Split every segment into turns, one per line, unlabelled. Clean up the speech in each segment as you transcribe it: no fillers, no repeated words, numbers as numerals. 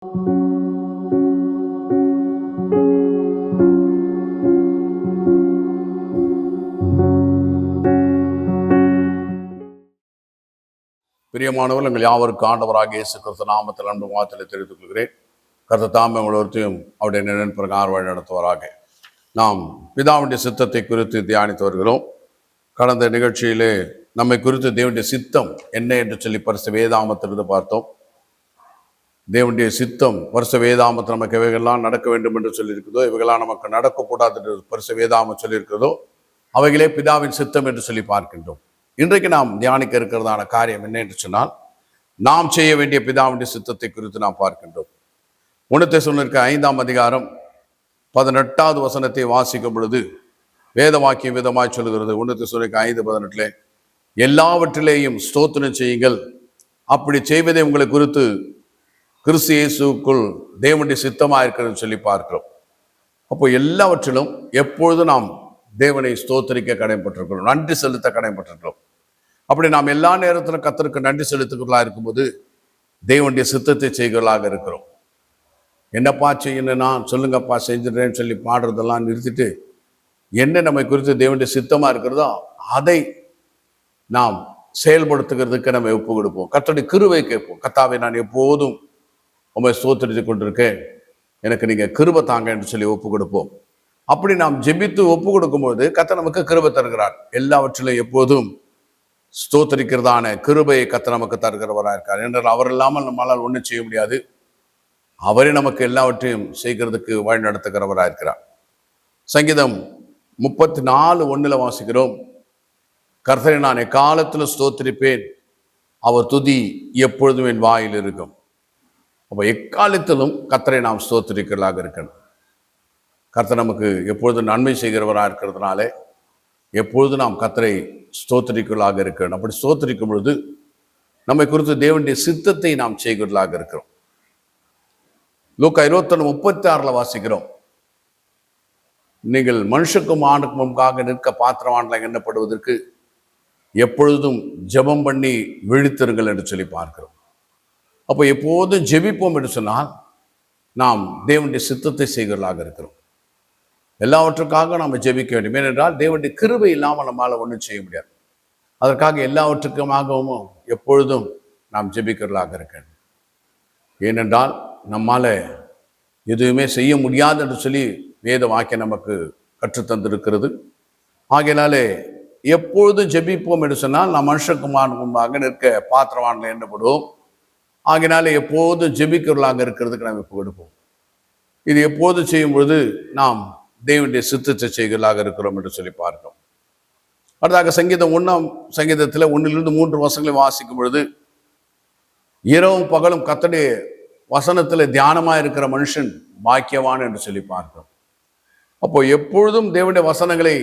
பிரியமானவர்கள், எங்கள் யாவருக்கு ஆண்டவராகிய இயேசு கிறிஸ்து நாமத்தில் அன்பு வார்த்தையை தெரிவித்துக் கொள்கிறேன். கர்த்தர் தாமே உங்கள் ஒருத்தையும் அவருடைய நிழலின் பிரகாரம் வழி நடத்துவாராக. நாம் பிதாவுடைய சித்தத்தை குறித்து தியானித்து வருகிறோம். கடந்த நிகழ்ச்சியிலே நம்மை குறித்து தேவனுடைய சித்தம் என்ன என்று சொல்லி பரிசுத்த வேதாகமத்திலிருந்து பார்த்தோம். தேவனுடைய சித்தம் பரிசுத்த வேதாகமத்தில் நமக்கு இவைகள்லாம் நடக்க வேண்டும் என்று சொல்லியிருக்கிறதோ, இவைகளாம் நமக்கு நடக்கக்கூடாது என்று பரிசுத்த வேதாகமம் சொல்லியிருக்கிறதோ, அவைகளே பிதாவின் சித்தம் என்று சொல்லி பார்க்கின்றோம். இன்றைக்கு நாம் தியானிக்க இருக்கிறதான காரியம் என்ன என்று சொன்னால், நாம் செய்ய வேண்டிய பிதாவுடைய சித்தத்தை குறித்து நாம் பார்க்கின்றோம். 1 தெசலோனிக்கேயர் 5ஆம் அதிகாரம் 18வது வசனத்தை வாசிக்கும் பொழுது வேத வாக்கியம் விதமாய் சொல்கிறது. 1 தெசலோனிக்கேயர் 5:18 எல்லாவற்றிலேயும் ஸ்தோத்திரம் செய்யுங்கள், அப்படி செய்வதை உங்களை குறித்து கிறிஸ்து இயேசுக்குள் தேவனுடைய சித்தமாக இருக்கிறது சொல்லி பார்க்கிறோம். அப்போ எல்லாவற்றிலும் எப்பொழுதும் நாம் தேவனை ஸ்தோத்திரிக்க கடமைப்பட்டிருக்கிறோம், நன்றி செலுத்த கடமைப்பட்டிருக்கிறோம். அப்படி நாம் எல்லா நேரத்திலும் கர்த்தருக்கு நன்றி செலுத்துகிறவர்களாக இருக்கும்போது தேவனுடைய சித்தத்தை செய்கிறவர்களாக இருக்கிறோம். என்னப்பா செய்யணும்னா சொல்லுங்கப்பா செஞ்சிடறேன்னு சொல்லி பாடுறதெல்லாம் நிறுத்திட்டு என்ன நம்மை குறித்து தேவனுடைய சித்தமாக இருக்கிறதோ அதை நாம் செயல்படுத்துகிறதுக்கு நம்ம ஒப்பு கொடுப்போம். கர்த்தருடைய கிருபை கேட்போம். கர்த்தாவை நான் எப்போதும் உண்மை ஸ்தோத்திரித்து கொண்டிருக்கேன், எனக்கு நீங்கள் கிருபை தாங்க என்று சொல்லி ஒப்பு கொடுப்போம். அப்படி நாம் ஜெபித்து ஒப்பு கொடுக்கும்போது கர்த்தர் நமக்கு கிருபை தருகிறார். எல்லாவற்றிலும் எப்போதும் ஸ்தோத்திரிக்கிறதான கிருபையை கர்த்தர் நமக்கு தருகிறவராக இருக்கார். என்றால் அவர் இல்லாமல் நம்மளால் ஒன்றும் செய்ய முடியாது. அவரே நமக்கு எல்லாவற்றையும் செய்கிறதுக்கு வழி நடத்துகிறவராக இருக்கிறார். சங்கீதம் 34:1 வாசிக்கிறோம், கர்த்தரை நான் எக்காலத்தில் ஸ்தோத்திரிப்பேன், அவர் துதி எப்பொழுதும் என் வாயில் இருக்கும். அப்போ எக்காலத்திலும் கர்த்தரை நாம் ஸ்தோத்திரிக்கிறதாக இருக்கணும். கர்த்தர் நமக்கு எப்பொழுதும் நன்மை செய்கிறவராக இருக்கிறதுனால எப்பொழுதும் நாம் கர்த்தரை ஸ்தோத்திரிக்கிறவர்களாக இருக்கணும். அப்படி ஸ்தோத்திரிக்கும் பொழுது நம்மை குறித்து தேவனுடைய சித்தத்தை நாம் செய்கிறவர்களாக இருக்கிறோம். லூக்கா 21:36 வாசிக்கிறோம், நீங்கள் மனுஷகுமாரனுக்கு முன்பாக நிற்க பாத்திரவான்களாக எண்ணப்படுவதற்கு எப்பொழுதும் ஜெபம் பண்ணி விழித்திருங்கள் என்று சொல்லி பார்க்கிறோம். அப்போ எப்போதும் ஜெபிப்போம் என்று சொன்னால் நாம் தேவனுடைய சித்தத்தை செய்கிறவர்களாக இருக்கிறோம். எல்லாவற்றுக்காக நாம் ஜெபிக்க வேண்டும். ஏனென்றால் தேவனுடைய கிருபை இல்லாமல் நம்மளால் ஒன்றும் செய்ய முடியாது. அதற்காக எல்லாவற்றுக்குமாகவும் எப்பொழுதும் நாம் ஜெபிக்கிறவர்களாக இருக்கணும். ஏனென்றால் நம்மால் எதுவுமே செய்ய முடியாது என்று சொல்லி வேத வாக்கியம் நமக்கு கற்றுத்தந்திருக்கிறது. ஆகையினாலே எப்பொழுதும் ஜெபிப்போம் என்று சொன்னால் நாம் மனுஷகுமாரன் முன்பாக நிற்க பாத்திரவான்கள் எண்ணப்படுவோம். ஆகையினாலே எப்போதும் ஜெபிக்கிறவர்களாக இருக்கிறதுக்கு நாம் இப்போ கொடுப்போம். இது எப்போதும் செய்யும் பொழுது நாம் தேவனுடைய சித்தத்தை செய்கிறவர்களாக இருக்கிறோம் என்று சொல்லி பார்க்கிறோம். அடுத்தாக சங்கீதம் 1ஆம் சங்கீதத்தில் 1-3 வசனங்களை வாசிக்கும் பொழுது, இரவும் பகலும் கர்த்தருடைய வசனத்தில் தியானமாக இருக்கிற மனுஷன் பாக்கியவான் என்று சொல்லி பார்க்கிறோம். அப்போ எப்பொழுதும் தேவனுடைய வசனங்களை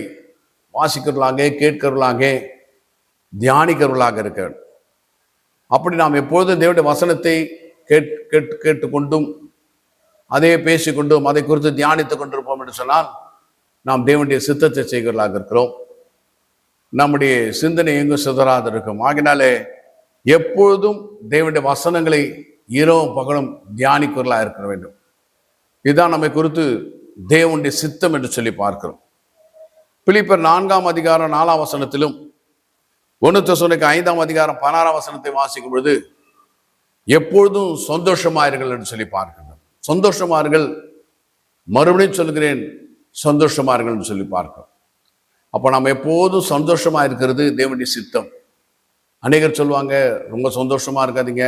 வாசிக்கிறவர்களாக, கேட்கிறவர்களாக, தியானிக்கிறவர்களாக இருக்க வேண்டும். அப்படி நாம் எப்பொழுதும் தேவனுடைய வசனத்தை கேட்டுக்கொண்டும் அதே பேசிக்கொண்டும் அதை குறித்து தியானித்து கொண்டிருப்போம் என்று சொன்னால் நாம் தேவனுடைய சித்தத்தை செய்கிறவர்களாக இருக்கிறோம். நம்முடைய சிந்தனை எங்கும் சிதறாது இருக்கும். ஆகினாலே எப்பொழுதும் தேவனுடைய வசனங்களை இரவும் பகலும் தியானிக்கிறவர்களாக இருக்க வேண்டும். இதுதான் நம்மை குறித்து தேவனுடைய சித்தம் என்று சொல்லி பார்க்கிறோம். பிலிப்பியர் 4ஆம் அதிகாரம் 4ஆம் வசனத்திலும் 1 தெசலோனிக்கேயர் 5ஆம் அதிகாரம் 16ஆம் வசனத்தை வாசிக்கும் பொழுது எப்பொழுதும் சந்தோஷமாயிருங்கள் என்று சொல்லி பார்க்கிறோம். சந்தோஷமார்கள், மறுபடியும் சொல்கிறேன், சந்தோஷமார்கள் என்று சொல்லி பார்க்கிறோம். அப்போ நம்ம எப்போதும் சந்தோஷமா இருக்கிறது தேவனுடைய சித்தம். அநேகர் சொல்லுவாங்க, ரொம்ப சந்தோஷமா இருக்காதீங்க,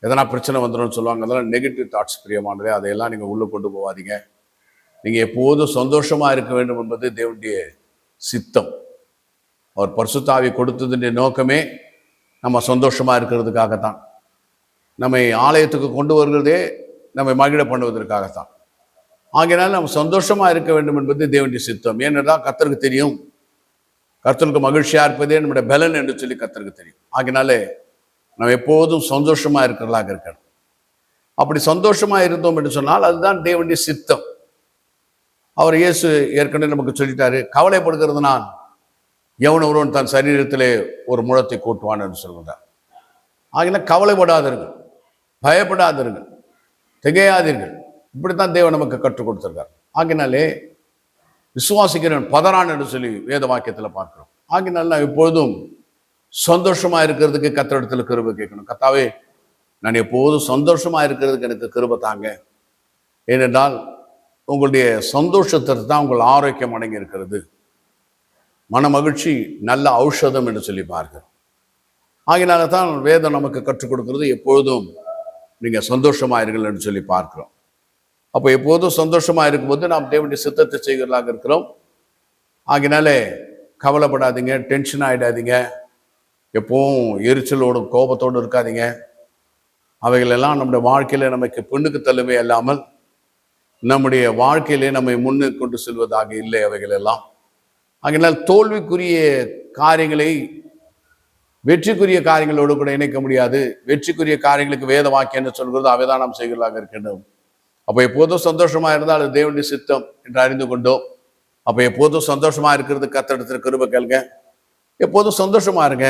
எதனா பிரச்சனை வந்துடும் சொல்லுவாங்க. அதெல்லாம் நெகட்டிவ் தாட்ஸ் பிரியமானதே, அதையெல்லாம் நீங்கள் உள்ளே கொண்டு போகாதீங்க. நீங்கள் எப்போதும் சந்தோஷமா இருக்க வேண்டும் என்பது தேவனுடைய சித்தம். அவர் பரிசுத்த ஆவியை கொடுத்ததுடைய நோக்கமே நம்ம சந்தோஷமா இருக்கிறதுக்காகத்தான். நம்மை ஆலயத்துக்கு கொண்டு வருகிறதே நம்மை மகிழ பண்ணுவதற்காகத்தான். ஆகையினால் நம்ம சந்தோஷமா இருக்க வேண்டும் என்பது தேவனுடைய சித்தம். ஏனென்றால் கர்த்தருக்கு தெரியும், கர்த்தருக்கு மகிழ்ச்சியா இருப்பதே நம்முடைய பலன் என்று சொல்லி கர்த்தருக்கு தெரியும். ஆகையினாலே நம்ம எப்போதும் சந்தோஷமா இருக்கிறவர்களாக இருக்கணும். அப்படி சந்தோஷமா இருந்தோம் என்று சொன்னால் அதுதான் தேவனுடைய சித்தம். அவர் இயேசு ஏற்கனவே நமக்கு சொல்லிட்டாரு, கவலைப்படுகிறதுனால் எவன் ஒருவன் தன் சரீரத்திலே ஒரு முழத்தை கூட்டுவான் என்று சொல்கிறார். ஆகினா கவலைப்படாதிருங்கள், பயப்படாதிருங்கள். திகையாதீர்கள். இப்படித்தான் தேவன் நமக்கு கற்றுக் கொடுத்திருக்கார். ஆகினாலே விசுவாசிக்கிறவன் பதறான் என்று சொல்லி வேத வாக்கியத்துல பார்க்கிறோம். ஆகினால நான் எப்பொழுதும் சந்தோஷமா இருக்கிறதுக்கு கர்த்தரிடத்துல கிருபை கேட்கணும். கர்த்தாவே, நான் எப்போதும் சந்தோஷமா இருக்கிறதுக்கு எனக்கு கிருபை தாங்க. ஏனென்றால் உங்களுடைய சந்தோஷத்திற்கு தான் உங்கள் ஆரோக்கியம் அடங்கி இருக்கிறது. மன மகிழ்ச்சி நல்ல ஔஷதம் என்று சொல்லி பார்க்கிறோம். ஆகினால தான் வேதம் நமக்கு கற்றுக் கொடுக்கிறது, எப்பொழுதும் நீங்க சந்தோஷமா இருங்கள் என்று சொல்லி பார்க்கிறோம். அப்போ எப்போதும் சந்தோஷமா இருக்கும்போது நாம் தேவனுடைய சித்தத்தை செய்கிறதாக இருக்கிறோம். ஆகினாலே கவலைப்படாதீங்க, டென்ஷன் ஆகிடாதீங்க, எப்பவும் எரிச்சலோடும் கோபத்தோடு இருக்காதீங்க. அவைகளெல்லாம் நம்முடைய வாழ்க்கையில நமக்கு பின்னுக்கு தள்ளுவே அல்லாமல் நம்முடைய வாழ்க்கையிலே நம்மை முன்னுக்கு கொண்டு செல்வதாக இல்லை அவைகள் எல்லாம். ஆகினால் தோல்விக்குரிய காரியங்களை வெற்றிக்குரிய காரியங்களோடு கூட இணைக்க முடியாது. வெற்றிக்குரிய காரியங்களுக்கு வேத வாக்கியம் என்று சொல்கிறது அவைதான் நாம் செய்கிறதாக இருக்கின்றோம். அப்போ எப்போதும் சந்தோஷமா இருந்தால் அது தேவனுடைய சித்தம் என்று அறிந்து கொண்டோம். அப்போ எப்போதும் சந்தோஷமா இருக்கிறது கர்த்தரிடத்தில் கிருபை கேளுங்க. எப்போதும் சந்தோஷமா இருங்க.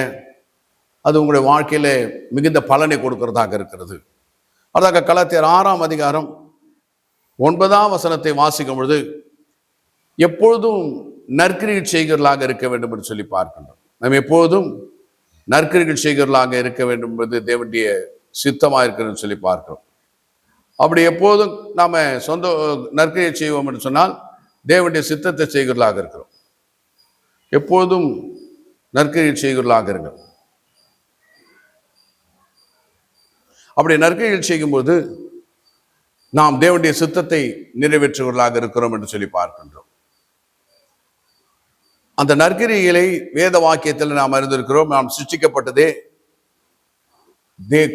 அது உங்களுடைய வாழ்க்கையில மிகுந்த பலனை கொடுக்கிறதாக இருக்கிறது. அதாக கலாத்தியர் 6ஆம் அதிகாரம் 9ஆம் வசனத்தை வாசிக்கும் பொழுது, எப்பொழுதும் நற்கிரிகள் செய்கிறவர்களாக இருக்க வேண்டும் என்று சொல்லி பார்க்கின்றோம். நாம் எப்போதும் நற்கிரிகள் செய்கிறவர்களாக இருக்க வேண்டும் என்பது தேவனுடைய சித்தமாக இருக்கிறது சொல்லி பார்க்கிறோம். அப்படி எப்போதும் நாம சொந்த நற்கிரியை செய்வோம் என்று சொன்னால் தேவனுடைய சித்தத்தை செய்கிறவர்களாக இருக்கிறோம். எப்போதும் நற்கிரியை செய்கிறவர்களாக இருக்கிறோம். அப்படி நற்கிரிகள் செய்யும்போது நாம் தேவனுடைய சித்தத்தை நிறைவேற்றுவர்களாக இருக்கிறோம் என்று சொல்லி பார்க்கின்றோம். அந்த நற்கிரிகளை வேத வாக்கியத்தில் நாம் அறிந்திருக்கிறோம். நாம் சிருஷ்டிக்கப்பட்டதே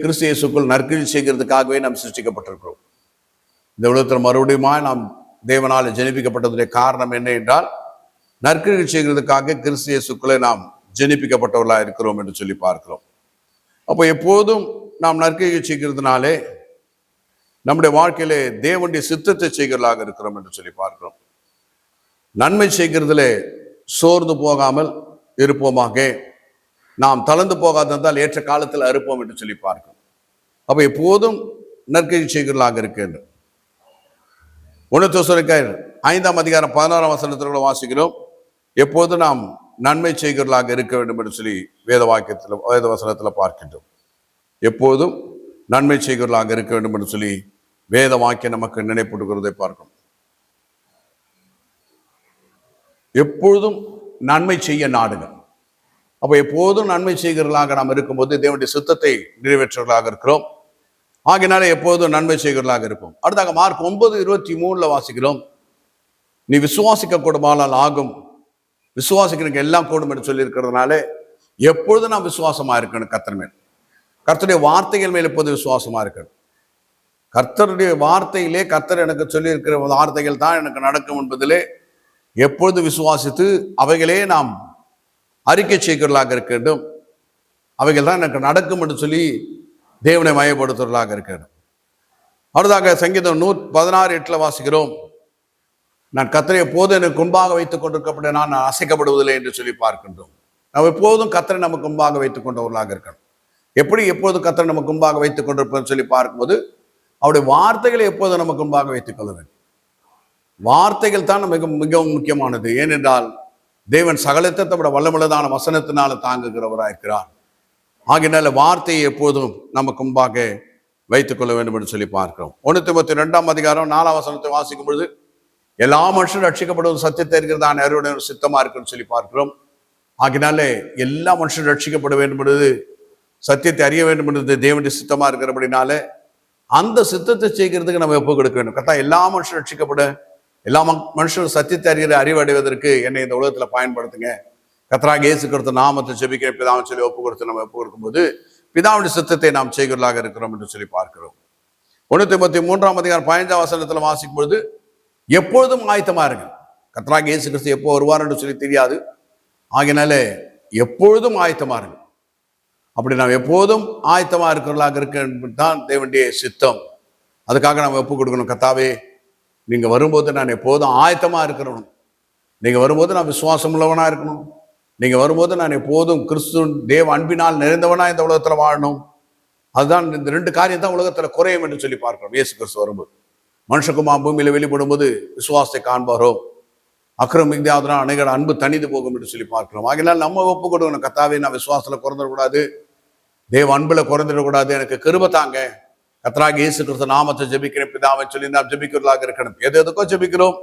கிறிஸ்து இயேசுக்குள் நற்கிரி செய்கிறதுக்காகவே நாம் சிருஷ்டிக்கப்பட்டிருக்கிறோம். இந்த உலகத்தில் மறுபடியும் நாம் தேவனால் ஜெனிப்பிக்கப்பட்டதுடைய காரணம் என்ன என்றால், நற்கிரி செய்கிறதுக்காக கிறிஸ்து இயேசுக்குள்ளே நாம் ஜெனிப்பிக்கப்பட்டவர்களாக இருக்கிறோம் என்று சொல்லி பார்க்கிறோம். அப்போ எப்போதும் நாம் நற்கிரி செய்கிறதுனாலே நம்முடைய வாழ்க்கையிலே தேவனுடைய சித்தத்தை செய்கிறவர்களாக இருக்கிறோம் என்று சொல்லி பார்க்கிறோம். நன்மை செய்கிறதுல சோர்ந்து போகாமல் இருப்போமாக, நாம் தளர்ந்து போகாதிருந்தால் ஏற்ற காலத்தில் அறுப்போம் என்று சொல்லி பார்க்கிறோம். அப்போ எப்போதும் நற்கிரி செய்கிறவர்களாக இருக்கின்றோம். 1 தெசலோனிக்கேயர் 5ஆம் அதிகாரம் 16ஆம் வசனத்தில் வாசிக்கிறோம், எப்போதும் நாம் நன்மை செய்கிறவர்களாக இருக்க வேண்டும் என்று சொல்லி வேத வசனத்தில் பார்க்கின்றோம். எப்போதும் நன்மை செய்கிறவர்களாக இருக்க வேண்டும் என்று சொல்லி வேத வாக்கியம் நமக்கு நினைப்பூட்டுகிறதை பார்க்கிறோம். எப்பொழுதும் நன்மை செய்ய நாடுங்க. அப்போ எப்போதும் நன்மை செய்கிறவர்களாக நாம் இருக்கும்போது தேவனுடைய சித்தத்தை நிறைவேற்றுவர்களாக இருக்கிறோம். ஆகினாலே எப்போதும் நன்மை செய்கிறவர்களாக இருப்போம். அடுத்தாக மார்க் 9:23 வாசிக்கிறோம், நீ விசுவாசிக்க கூடுமானால் ஆகும், விசுவாசிக்கிறதுக்கு எல்லாம் கூடும் என்று சொல்லி இருக்கிறதுனால எப்பொழுதும் நாம் விசுவாசமா இருக்கணும். கர்த்தர் மேல், கர்த்தருடைய வார்த்தைகள் மேல் எப்போது விசுவாசமா இருக்கணும். கர்த்தருடைய வார்த்தையிலே, கர்த்தர் எனக்கு சொல்லி இருக்கிற வார்த்தைகள் தான் எனக்கு நடக்கும் என்பதிலே எப்பொழுது விசுவாசித்து அவைகளே நாம் அறிக்கை செய்கிறவர்களாக இருக்க வேண்டும். அவைகள் தான் எனக்கு நடக்கும் என்று சொல்லி தேவனை மையப்படுத்துவர்களாக இருக்க வேண்டும். அடுத்ததாக சங்கீதம் 116:8 வாசிக்கிறோம், நான் கர்த்தரை எப்போதும் எனக்கு முன்பாக வைத்துக் கொண்டிருக்கப்பட்ட நான் அசைக்கப்படுவதில்லை என்று சொல்லி பார்க்கின்றோம். நாம் எப்போதும் கர்த்தரை நமக்கு முன்பாக வைத்துக் கொண்டவர்களாக இருக்கணும். எப்படி எப்போதும் கர்த்தரை நமக்கு முன்பாக வைத்துக் கொண்டிருப்போம் சொல்லி பார்க்கும்போது அவருடைய வார்த்தைகளை எப்போதும் நமக்கு முன்பாக வைத்துக் கொள்ள வேண்டும். வார்த்தைகள் தான் மிகவும் முக்கியமானது. ஏனென்றால் தேவன் சகலத்தை தம்முடைய வல்லமுள்ளதான வசனத்தினால தாங்குகிறவராயிருக்கிறார். ஆகினால வார்த்தையை எப்போதும் நமக்கு முன்பாக வைத்துக் கொள்ள வேண்டும் என்று சொல்லி பார்க்கிறோம். 1 தீமோத்தேயு 2ஆம் அதிகாரம் 4ஆம் வசனத்தை வாசிக்கும் பொழுது, எல்லா மனுஷரும் ரட்சிக்கப்படுவது சத்தியத்தை இருக்கிறதான அருடைய சித்தமா இருக்குன்னு சொல்லி பார்க்கிறோம். ஆகினாலே எல்லா மனுஷரும் ரட்சிக்கப்பட வேண்டும் என்பது, சத்தியத்தை அறிய வேண்டும் என்பது தேவனுடைய சித்தமா இருக்கிறபடினால அந்த சித்தத்தை செய்கிறதுக்கு நம்ம ஒப்பு கொடுக்க வேண்டும். கரெக்டா எல்லா மனுஷரும் ரட்சிக்கப்பட, எல்லா மனுஷரும் சத்தியத்தை அறிகிற அறிவு அடைவதற்கு என்னை இந்த உலகத்துல பயன்படுத்துங்க, கர்த்தராகிய இயேசு கிறிஸ்து நாமத்தை ஜெபிக்க பிதாவை சொல்லி ஒப்பு கொடுத்து நம்ம ஒப்பு கொடுக்கும்போது பிதாவுடைய சித்தத்தை நாம் செய்கிறவர்களாக இருக்கிறோம் என்று சொல்லி பார்க்கிறோம். 1 தீமோத்தேயு 3ஆம் அதிகாரம் 15ஆம் வசனத்துல வாசிக்கும் பொழுது, எப்பொழுதும் ஆயத்தமா இருங்க. கர்த்தராகிய இயேசு கிறிஸ்து எப்போ வருவார் என்று சொல்லி தெரியாது. ஆகினால எப்பொழுதும் ஆயத்தமா இருங்க. அப்படி நாம் எப்போதும் ஆயத்தமா இருக்கிறவர்களாக இருக்க தான் தேவனுடைய சித்தம். அதுக்காக நாம் ஒப்பு கொடுக்கணும். கர்த்தாவே, நீங்க வரும்போது நான் எப்போதும் ஆயத்தமா இருக்கிறணும். நீங்க வரும்போது நான் விசுவாசம் உள்ளவனா இருக்கணும். நீங்க வரும்போது நான் எப்போதும் கிறிஸ்து தேவ அன்பினால் நிறைந்தவனா இந்த உலகத்துல வாழணும். அதுதான் இந்த ரெண்டு காரியம் தான் உலகத்துல குறையும் என்று சொல்லி பார்க்கிறோம். இயேசு கிறிஸ்து வரும்போது மனுஷகுமார் பூமியில வெளிப்படும் போது விசுவாசத்தை காண்பாரோ, அக்கிரம் மிகுதியாவதுனா அனைகட அன்பு தனிந்து போகும் என்று சொல்லி பார்க்கிறோம். ஆகினால் நம்ம ஒப்பு கொடுக்கணும், கர்த்தாவே நான் விசுவாசத்துல குறைந்துடக்கூடாது, தேவ அன்புல குறைந்துடக்கூடாது, எனக்கு கிருபை தாங்க, கர்த்தராகிய இயேசு கிறிஸ்து நாமத்தை ஜெபிக்கிறேன் பிதாவை சொல்லி நாம் ஜெபிக்கிறதாக இருக்கணும். எதுக்கோ ஜெபிக்கிறோம்,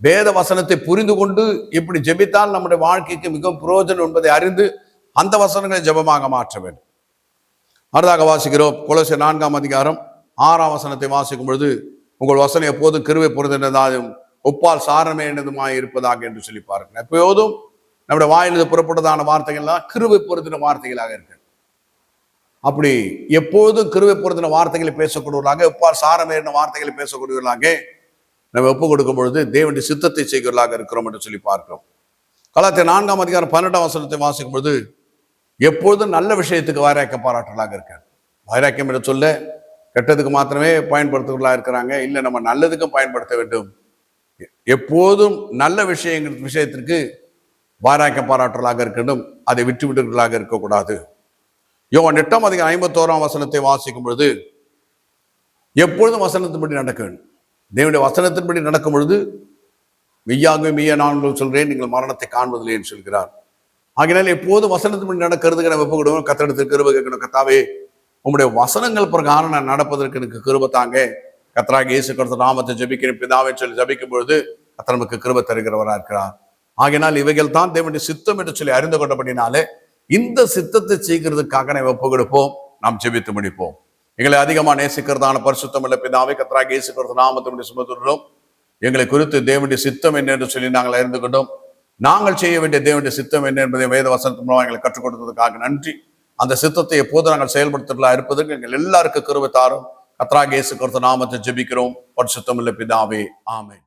வேத வசனத்தை புரிந்து கொண்டு இப்படி ஜெபித்தால் நம்முடைய வாழ்க்கைக்கு மிகவும் பிரயோஜனம் என்பதை அறிந்து அந்த வசனங்களை ஜெபமாக மாற்ற வேண்டும். அடுத்தாக வாசிக்கிறோம் கொலோசியர் 4ஆம் அதிகாரம் 6ஆம் வசனத்தை வாசிக்கும் பொழுது, உங்கள் வசனம் எப்போதும் கிருபை பொருந்தினதாலும் ஒப்பால் சாரமே என்னதுமாய் இருப்பதாக என்று சொல்லி பாருங்க. எப்போதும் நம்முடைய வாயிலிருந்து புறப்பட்டதான வார்த்தைகள்லாம் கிருபை பொருந்தின வார்த்தைகளாக இருக்கு. அப்படி எப்போதும் கிருபை பொருந்தின வார்த்தைகளை பேசக்கூடியவர்களாக, ஒப்பால் சாரமே என்ன வார்த்தைகளை பேசக்கூடியவர்களாக நம்ம ஒப்பு கொடுக்கும் பொழுது தேவனுடைய சித்தத்தை செய்கிறவர்களாக இருக்கிறோம் என்று சொல்லி பார்க்கிறோம். கலாத்தியர் 4ஆம் அதிகாரம் 12ஆம் வசனத்தை வாசிக்கும் பொழுது, எப்பொழுதும் நல்ல விஷயத்துக்கு வைராக்கிய பாராட்டுகளாக இருக்காங்க. வைராக்கியம் என்று சொல்ல கெட்டதுக்கு மாத்திரமே பயன்படுத்துவர்களாக இருக்கிறாங்க, இல்லை நம்ம நல்லதுக்கும் பயன்படுத்த வேண்டும். எப்போதும் நல்ல விஷயத்திற்கு வைராக்கிய பாராட்டுகளாக இருக்கணும், அதை விட்டு விடுகளாக இருக்கக்கூடாது. யோவான் 8ஆம் அதிகாரம் 51ஆம் வசனத்தை வாசிக்கும் பொழுது, எப்பொழுதும் வசனத்தின்படி நடக்க வேண்டும். தேவனுடைய வசனத்தின்படி நடக்கும் பொழுது மெய்யாகவே மெய்யா நான் உங்களுக்கு சொல்கிறேன், நீங்கள் மரணத்தை காண்பதில்லை என்று சொல்கிறார். ஆகினால் எப்போதும் வசனத்தின்படி நடக்கிறதுக்கு நம்ம ஒப்புக்கொடுவோம். கர்த்தரிடத்தில் கிருபை கேட்கணும், கர்த்தாவே உங்களுடைய வசனங்கள் பிரகாரம் நான் நடப்பதற்கு எனக்கு கிருபை தாங்க, கர்த்தராகிய இயேசு கிறிஸ்து நாமத்தை ஜெபிக்கிறேன் பிதாவை சொல்லி ஜெபிக்கும் பொழுது கர்த்தர் நமக்கு கிருபை தருகிறவராக இருக்கிறார். ஆகினால் இவைகள் தான் தேவனுடைய சித்தம் என்று சொல்லி அறிந்து கொண்டபடினாலே இந்த சித்தத்தை செய்கிறதுக்காக நாம் ஒப்பு கொடுப்போம், நாம் ஜெபித்து முடிப்போம். எங்களை அதிகமாக நேசிக்கிறதான பரிசுத்தம் உள்ள பிதாவை, கர்த்தராகிய இயேசு கிறிஸ்து நாமத்தினுடைய சுமத்துகிறோம். எங்களை குறித்து தேவனுடைய சித்தம் என்ன என்று சொல்லி நாங்கள் அறிந்து கொண்டோம். நாங்கள் செய்ய வேண்டிய தேவனுடைய சித்தம் என்ன என்பதை வேத வசனத்தின் மூலம் எங்களை கற்றுக் கொடுத்ததுக்காக நன்றி. அந்த சித்தத்தை எப்போது நாங்கள் செயல்படுத்தலாம் இருப்பதற்கு எங்கள் எல்லாருக்கும் கிருபை தாரும். கர்த்தராகிய இயேசு கிறிஸ்து நாமத்தை ஜெபிக்கிறோம், பரிசுத்தம் உள்ள பிதாவே, ஆமென்.